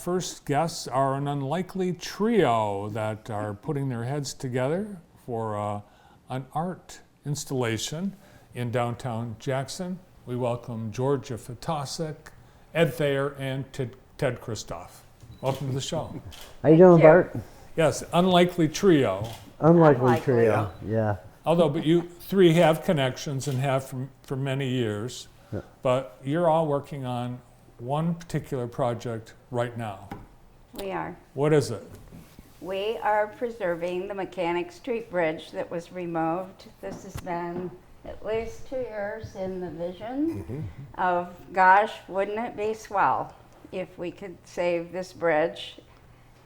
first guests are an unlikely trio that are putting their heads together for an art installation in downtown Jackson. We welcome Georgia Fatosik, Ed Thayer, and Ted Christoff. Welcome to the show. How you doing, Bart? Yes, unlikely trio. Unlikely trio, yeah. Although, but you three have connections and have for many years, but you're all working on one particular project right now. We are. What is it? We are preserving the Mechanic Street Bridge that was removed. This has been at least 2 years in the vision of, gosh, wouldn't it be swell if we could save this bridge?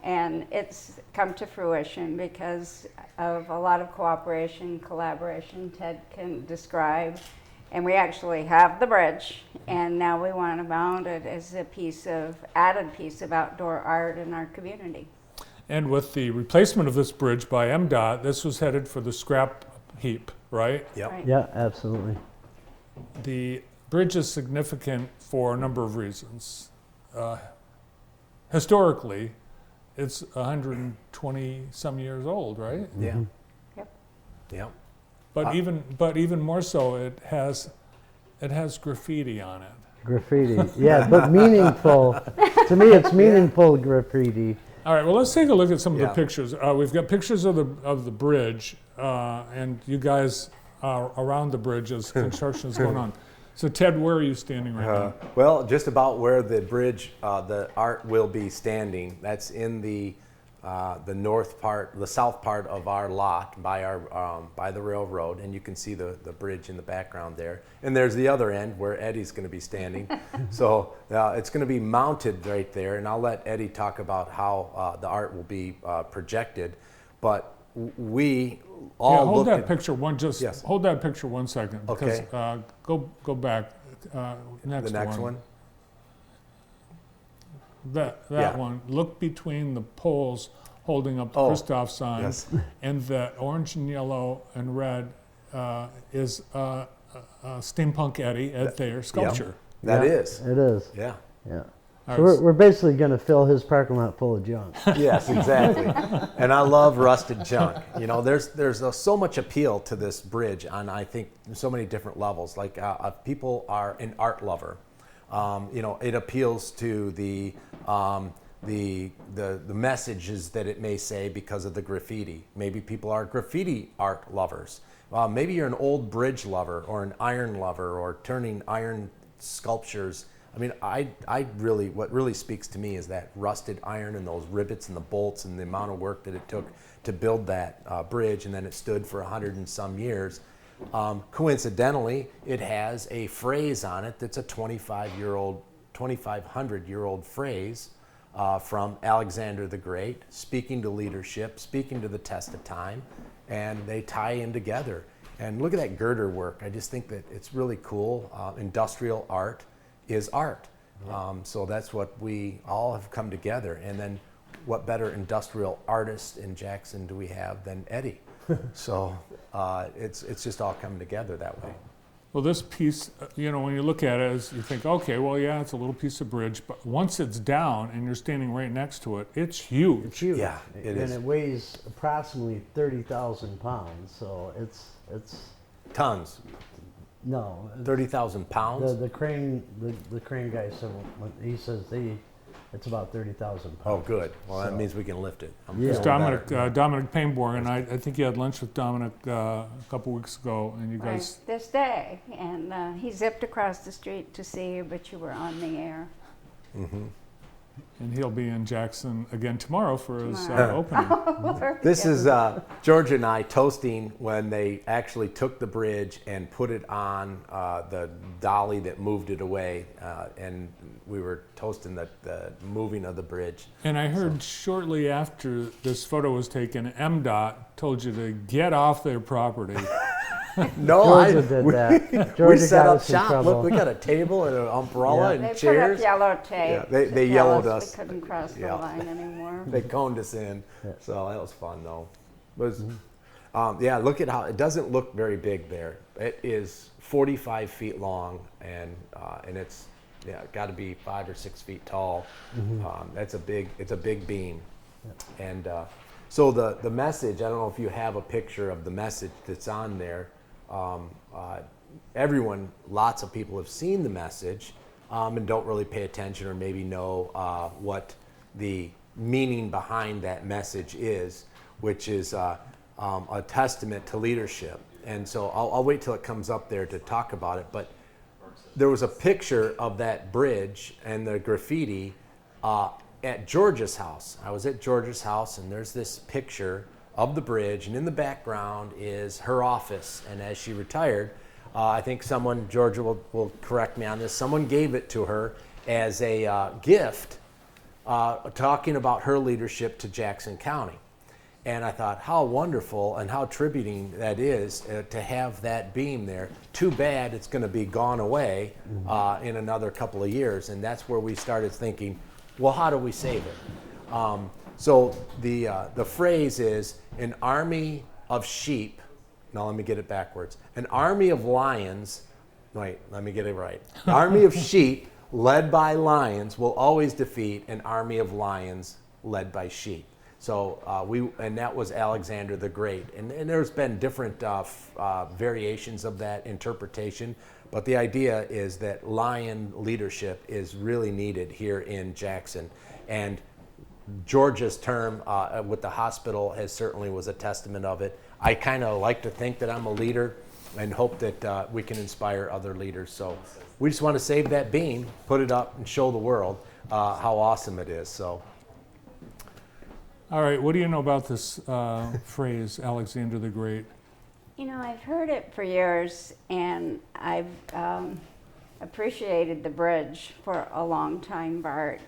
And it's come to fruition because of a lot of cooperation, collaboration Ted can describe. And we actually have the bridge, and now we want to mount it as a added piece of outdoor art in our community. And with the replacement of this bridge by MDOT, this was headed for the scrap heap, right? Yep. Right. Yeah, absolutely. The bridge is significant for a number of reasons. Historically, it's 120 some years old, right? Yeah. Yep. Yeah. But even more so, it has graffiti on it. Graffiti, yeah, but meaningful. To me, it's meaningful graffiti. All right, well, let's take a look at some of the Yeah. pictures. We've got pictures of the bridge, and you guys are around the bridge as construction is going on. So, Ted, where are you standing right now? Well, just about where the bridge, the art will be standing. That's in the north part, the south part of our lot by the railroad, and you can see the bridge in the background there. And there's the other end where Eddie's going to be standing. So it's going to be mounted right there, and I'll let Eddie talk about how the art will be projected. But we all hold looked that at picture Yes. Hold that picture 1 second. Because, Okay. go back. Next the next one. That Yeah. one. Look between the poles holding up the Oh, Christoph sign, yes. and the orange and yellow and red is Steampunk Ed Thayer sculpture. That Yeah, is. It is, Yeah. yeah. All So right, we're basically going to fill his parking lot full of junk. Yes, exactly. And I love rusted junk. You know, there's so much appeal to this bridge on, I think, so many different levels. Like people are an art lover. You know, it appeals to the messages that it may say because of the graffiti. Maybe people are graffiti art lovers. Maybe you're an old bridge lover or an iron lover or turning iron sculptures. I mean, what really speaks to me is that rusted iron and those rivets and the bolts and the amount of work that it took to build that bridge, and then it stood for 100 and some years. Coincidentally, it has a phrase on it that's a 2,500-year-old phrase from Alexander the Great, speaking to leadership, speaking to the test of time, and they tie in together. And look at that girder work. I just think that it's really cool. Industrial art is art. So that's what we all have come together. And then what better industrial artist in Jackson do we have than Eddie? So it's just all come together that way. well, this piece, when you look at it, you think, okay, well, yeah, it's a little piece of bridge, but once it's down and you're standing right next to it, it's huge. It's huge. Yeah, it is. And it weighs approximately 30,000 pounds, so it's Tons, no. 30,000 pounds. The crane guy said, he says it's about 30,000 pounds. Oh, good. Well, that So- means we can lift it. I'm Yeah. feeling Dominic better. Dominic Painborn, and I think you had lunch with Dominic a couple weeks ago, and you Right, guys. this day. And he zipped across the street to see you, but you were on the air. And he'll be in Jackson again tomorrow for his Tomorrow. opening. This is George and I toasting when they actually took the bridge and put it on the dolly that moved it away, and we were toasting the moving of the bridge. And I heard shortly after this photo was taken, MDOT told you to get off their property. No, Georgia did that. we Georgia set got up us in shop. Look, trouble. we got a table and an umbrella Yeah. and They chairs. put up yellow tape. Yeah, they to tell yellowed us. We couldn't cross Yeah. the line anymore. They coned us in, Yeah. so that was fun though. It was, yeah, look at how it doesn't look very big there. It is 45 feet long, and it's yeah, got to be 5 or 6 feet tall. It's a big beam. And so the message, I don't know if you have a picture of the message that's on there. Lots of people have seen the message and don't really pay attention or maybe know what the meaning behind that message is, which is a testament to leadership. And so I'll wait till it comes up there to talk about it. But there was a picture of that bridge and the graffiti at Georgia's house. I was at Georgia's house, and there's this picture of the bridge, and in the background is her office. And as she retired, I think Georgia will correct me on this, someone gave it to her as a gift, talking about her leadership to Jackson County. And I thought, how wonderful and how tributing that is to have that beam there. Too bad it's going to be gone away in another couple of years. And that's where we started thinking, well, how do we save it? So the phrase is an army of sheep. Now let me get it backwards. An army of lions. Wait, let me get it right. Army of sheep led by lions will always defeat an army of lions led by sheep. So and that was Alexander the Great, and there's been different variations of that interpretation, but the idea is that lion leadership is really needed here in Jackson, and Georgia's term with the hospital certainly was a testament of it. I kind of like to think that I'm a leader, and hope that we can inspire other leaders. So we just want to save that beam, put it up, and show the world how awesome it is. So. All right, what do you know about this phrase, Alexander the Great? You know, I've heard it for years, and I've appreciated the bridge for a long time, Bart.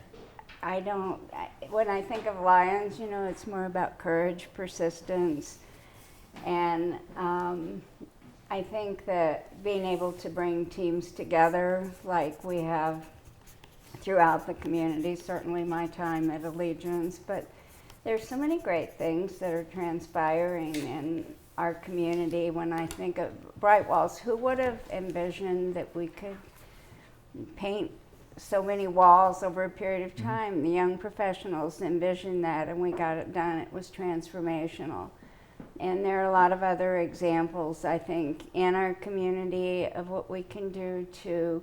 When I think of lions, you know, it's more about courage, persistence, and I think that being able to bring teams together like we have throughout the community, certainly my time at Allegiance, but there's so many great things that are transpiring in our community. When I think of Bright Walls, who would have envisioned that we could paint so many walls over a period of time? The young professionals envisioned that, and we got it done. It was transformational. And there are a lot of other examples, I think, in our community of what we can do to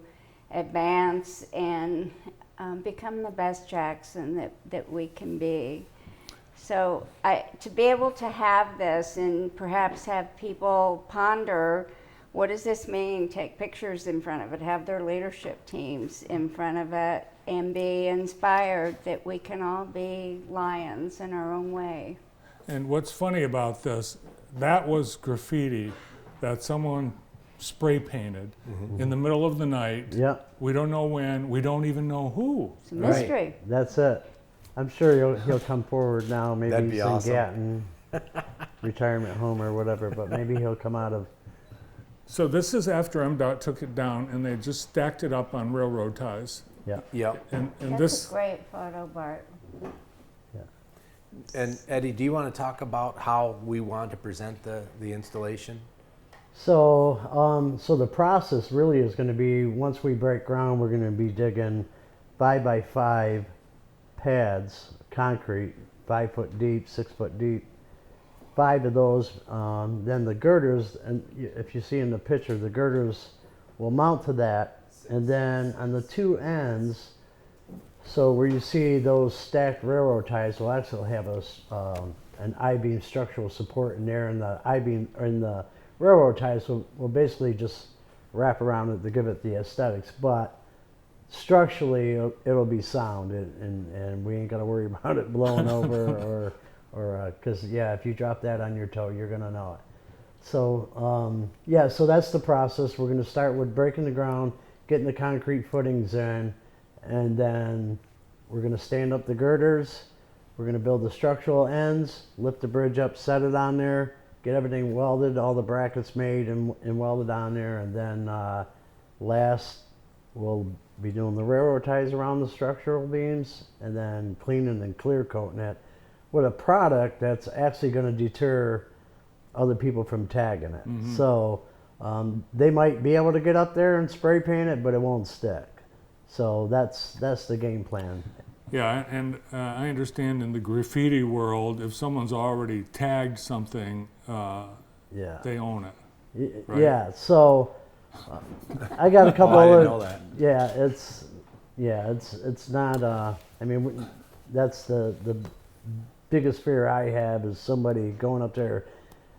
advance and become the best Jackson that we can be. So to be able to have this and perhaps have people ponder, what does this mean? Take pictures in front of it, have their leadership teams in front of it, and be inspired that we can all be lions in our own way. And what's funny about this, that was graffiti that someone spray painted in the middle of the night. Yep. We don't know when, we don't even know who. It's a mystery. That's it. I'm sure he'll come forward now. Maybe That'd be he's awesome. in Gatton retirement home or whatever, but maybe he'll come out of. So this is after MDOT took it down and they just stacked it up on railroad ties. Yeah. Yep. And That's this, a great photo, Bart. And Eddie, do you want to talk about how we want to present the installation? So, so the process really is going to be, once we break ground, we're going to be digging 5x5 pads, concrete, 5 foot deep, 6 foot deep. 5 of those. Then the girders, and if you see in the picture, the girders will mount to that, and then on the two ends. So where you see those stacked railroad ties, will actually have an I-beam structural support in there, and the I-beam or in the railroad ties will basically just wrap around it to give it the aesthetics. But structurally, it'll be sound, and we ain't got to worry about it blowing over or because if you drop that on your toe, you're gonna know it. So so that's the process. We're gonna start with breaking the ground, getting the concrete footings in, and then we're gonna stand up the girders. We're gonna build the structural ends, lift the bridge up, set it on there, get everything welded, all the brackets made and welded on there, and then last we'll be doing the railroad ties around the structural beams, and then cleaning and clear coating it with a product that's actually going to deter other people from tagging it. So they might be able to get up there and spray paint it, but it won't stick. So that's the game plan. Yeah, and I understand in the graffiti world, if someone's already tagged something, Yeah. they own it. Right. Yeah. So I got a couple Oh, I didn't other. know that. It's not. I mean, that's the biggest fear I have is somebody going up there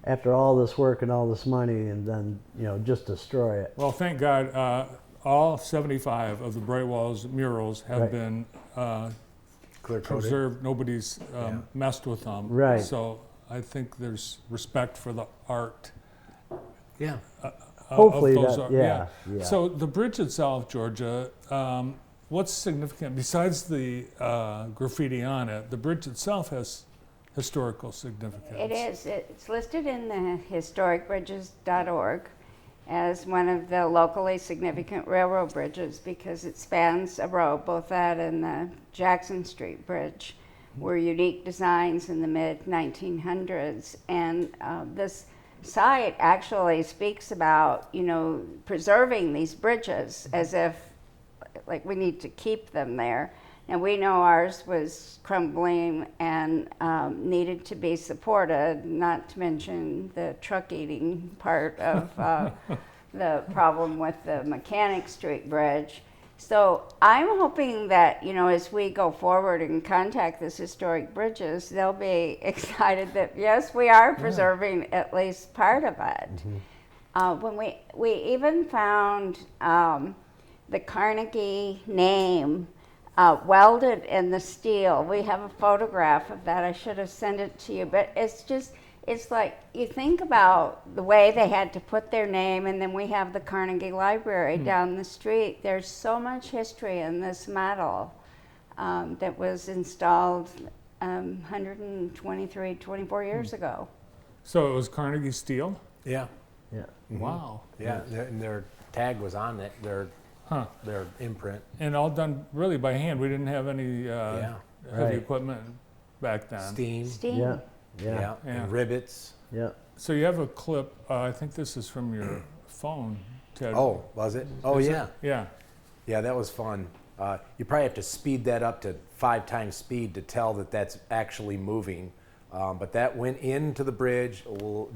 after all this work and all this money and then just destroy it. Well, thank God, all 75 of the Bright Walls murals have Right. been Clear coated. preserved. Nobody's Yeah. messed with them. Right. So I think there's respect for the art. Yeah. Hopefully of those that. art. Yeah. So the bridge itself, Georgia, what's significant besides the graffiti on it? The bridge itself has historical significance. It is. It's listed in the historicbridges.org as one of the locally significant railroad bridges because it spans a road. Both that and the Jackson Street Bridge were unique designs in the mid-1900s. And this site actually speaks about, preserving these bridges as if like we need to keep them there. And we know ours was crumbling and needed to be supported, not to mention the truck eating part of the problem with the Mechanic Street Bridge. So I'm hoping that, as we go forward and contact this historic bridges, they'll be excited that, yes, we are preserving at least part of it. When we even found the Carnegie name welded in the steel. We have a photograph of that. I should have sent it to you, but it's like you think about the way they had to put their name, and then we have the Carnegie Library down the street. There's so much history in this metal that was installed 24 years ago. So it was Carnegie Steel? Yeah. Yeah. Wow. Yeah. And their tag was on it. Their imprint. And all done really by hand. We didn't have any heavy Right. equipment back then. Steam. Steam. Yeah. Yeah. Yeah. Yeah. And rivets. Yeah. So you have a clip, I think this is from your phone, Ted. Oh, was it? Oh, Is it? yeah. Yeah. Yeah, that was fun. You probably have to speed that up to 5 times speed to tell that that's actually moving. But that went into the bridge,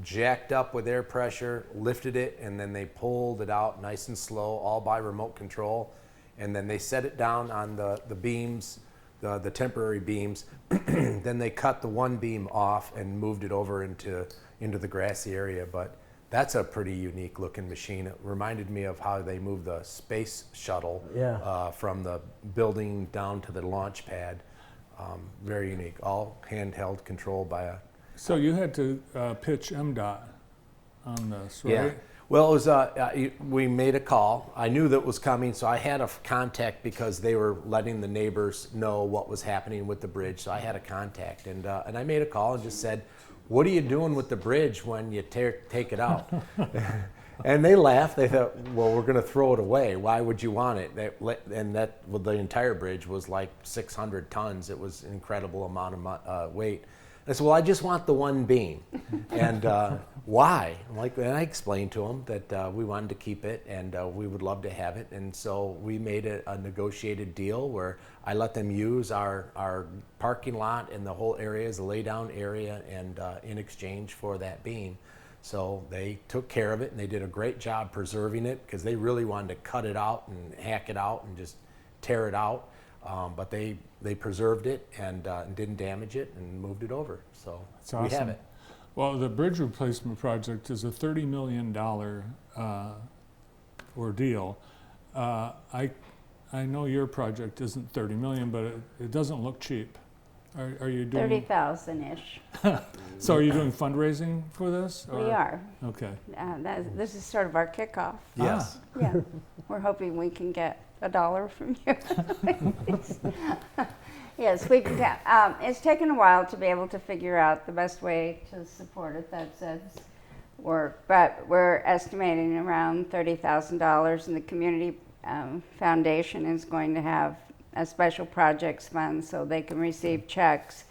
jacked up with air pressure, lifted it, and then they pulled it out nice and slow, all by remote control. And then they set it down on the beams, the temporary beams. Then they cut the one beam off and moved it over into the grassy area. But that's a pretty unique looking machine. It reminded me of how they moved the space shuttle from the building down to the launch pad. Very unique, all handheld controlled by a. So you had to pitch MDOT on this, right? Yeah. Well, it was we made a call. I knew that was coming, so I had a contact because they were letting the neighbors know what was happening with the bridge. So I had a contact, and I made a call and just said, "What are you doing with the bridge when you take it out?" And they laughed. They thought, "Well, we're going to throw it away. Why would you want it?" The entire bridge was like 600 tons. It was an incredible amount of weight. I said, "Well, I just want the one beam." And why? And I explained to them that we wanted to keep it and we would love to have it. And so we made a negotiated deal where I let them use our parking lot and the whole area as a laydown area, and in exchange for that beam. So they took care of it, and they did a great job preserving it because they really wanted to cut it out and hack it out and just tear it out. But they preserved it and didn't damage it and moved it over. So That's we have awesome. it. Well, the bridge replacement project is a $30 million ordeal. I know your project isn't $30 million, but it doesn't look cheap. Are you doing? 30,000-ish. So are you doing fundraising for this? We are. Okay. This is sort of our kickoff. Yes. Yeah, we're hoping we can get $1 from you. Yes, it's taken a while to be able to figure out the best way to support it. That's work, but we're estimating around $30,000, and the community foundation is going to have a special projects fund so they can receive checks,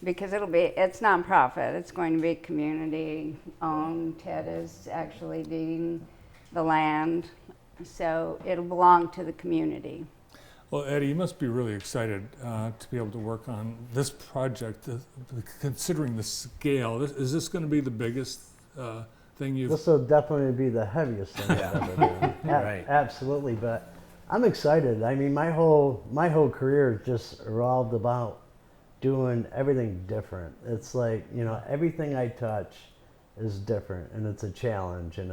because it's nonprofit. It's going to be community owned. Ted is actually deeding the land, so it'll belong to the community. Well, Eddie, you must be really excited to be able to work on this project, considering the scale. Is this going to be the biggest thing you've? This will definitely be the heaviest thing I've Yeah. ever done. Right. Absolutely, but I'm excited. I mean, my whole career just revolved about doing everything different. It's like, you know, everything I touch is different, and it's a challenge, and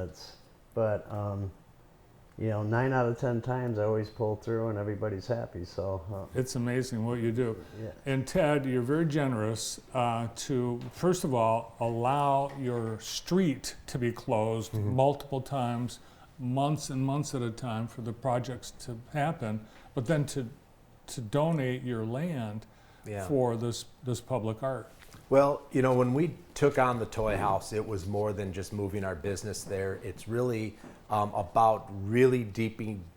but you know, 9 out of 10 times I always pull through, and everybody's happy. So It's amazing what you do. yeah. And Ted, you're very generous to, first of all, allow your street to be closed multiple times, months and months at a time for the projects to happen, but then to donate your land Yeah. for this public art. Well, you know, when we took on the Toy House, it was more than just moving our business there. It's really about really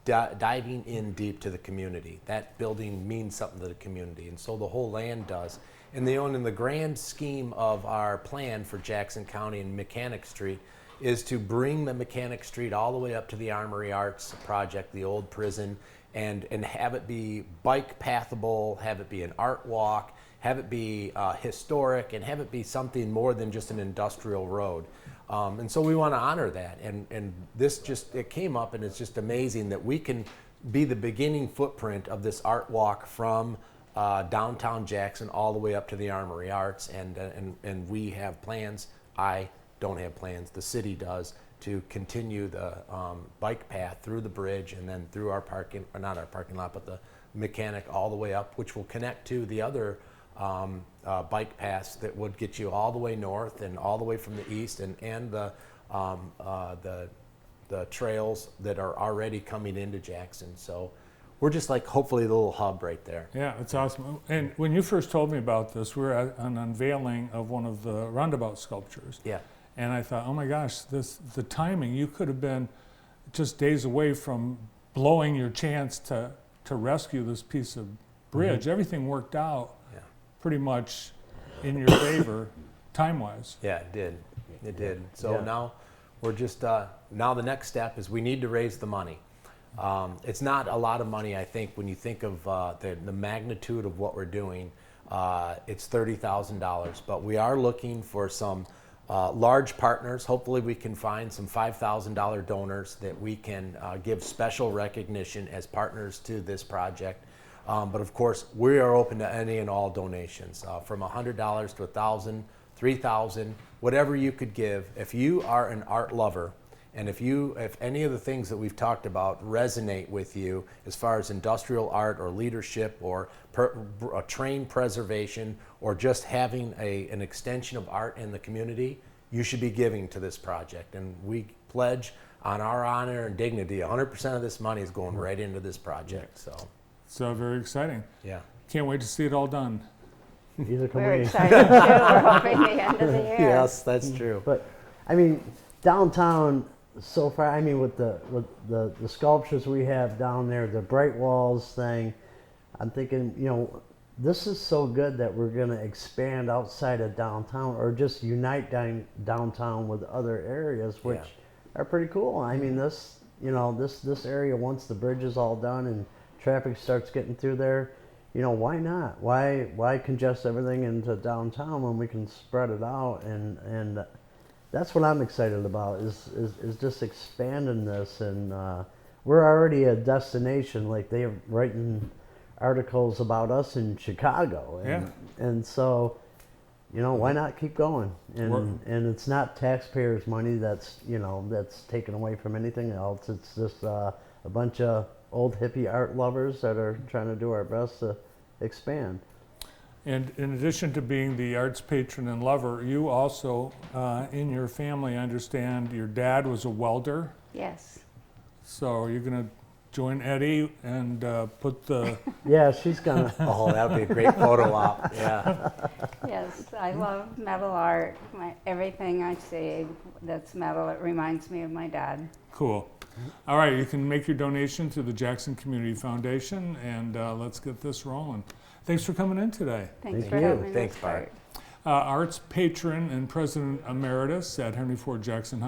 diving in deep to the community. That building means something to the community, and so the whole land does. And in the grand scheme of our plan for Jackson County and Mechanic Street is to bring the Mechanic Street all the way up to the Armory Arts project, the old prison, and have it be bike pathable, have it be an art walk, have it be historic, and have it be something more than just an industrial road. And so we want to honor that. And this it came up, and it's just amazing that we can be the beginning footprint of this art walk from downtown Jackson all the way up to the Armory Arts. And we have plans. I don't have plans. The city does, to continue the bike path through the bridge and then through our not our parking lot, but the Mechanic all the way up, which will connect to the other bike paths that would get you all the way north and all the way from the east, and the trails that are already coming into Jackson. So we're just like hopefully the little hub right there. Yeah, it's awesome. And when you first told me about this, we were at an unveiling of one of the roundabout sculptures. Yeah. And I thought, oh my gosh, the timing, you could have been just days away from blowing your chance to rescue this piece of bridge. Everything worked out Yeah. pretty much in your favor, time-wise. Yeah, it did. It did. So Yeah. now we're just, now the next step is we need to raise the money. It's not a lot of money, I think, when you think of the magnitude of what we're doing. It's $30,000, but we are looking for some large partners. Hopefully we can find some $5,000 donors that we can give special recognition as partners to this project. But of course, we are open to any and all donations, from $100 to $1,000, $3,000, whatever you could give. If you are an art lover, and if any of the things that we've talked about resonate with you as far as industrial art or leadership or train preservation or just having an extension of art in the community, you should be giving to this project. And we pledge on our honor and dignity, 100% of this money is going right into this project. So very exciting. Yeah. Can't wait to see it all done. Either can We're we. excited too. We're hoping the end of the year. Yes, that's true. But I mean, downtown so far. I mean, with the sculptures we have down there, the bright walls thing. I'm thinking, you know, this is so good that we're going to expand outside of downtown, or just unite downtown with other areas, which are pretty cool. I mean, this area, once the bridge is all done and traffic starts getting through there, you know, why not? Why congest everything into downtown when we can spread it out? And that's what I'm excited about is just expanding this. And we're already a destination. Like, they're writing articles about us in Chicago. And so, you know, why not keep going? And it's not taxpayers' money that's taken away from anything else. It's just a bunch of old hippie art lovers that are trying to do our best to expand. And in addition to being the arts patron and lover, you also, in your family, I understand your dad was a welder. Yes. So you're going to join Eddie and put the... Yeah, she's gonna. Oh, that would be a great photo op. Yeah. Yes, I love metal art. Everything I see that's metal, it reminds me of my dad. Cool. All right, you can make your donation to the Jackson Community Foundation, and let's get this rolling. Thanks for coming in today. Thanks Thank for you. having Thanks, us, Bart. Bart. Arts patron and president emeritus at Henry Ford Jackson House.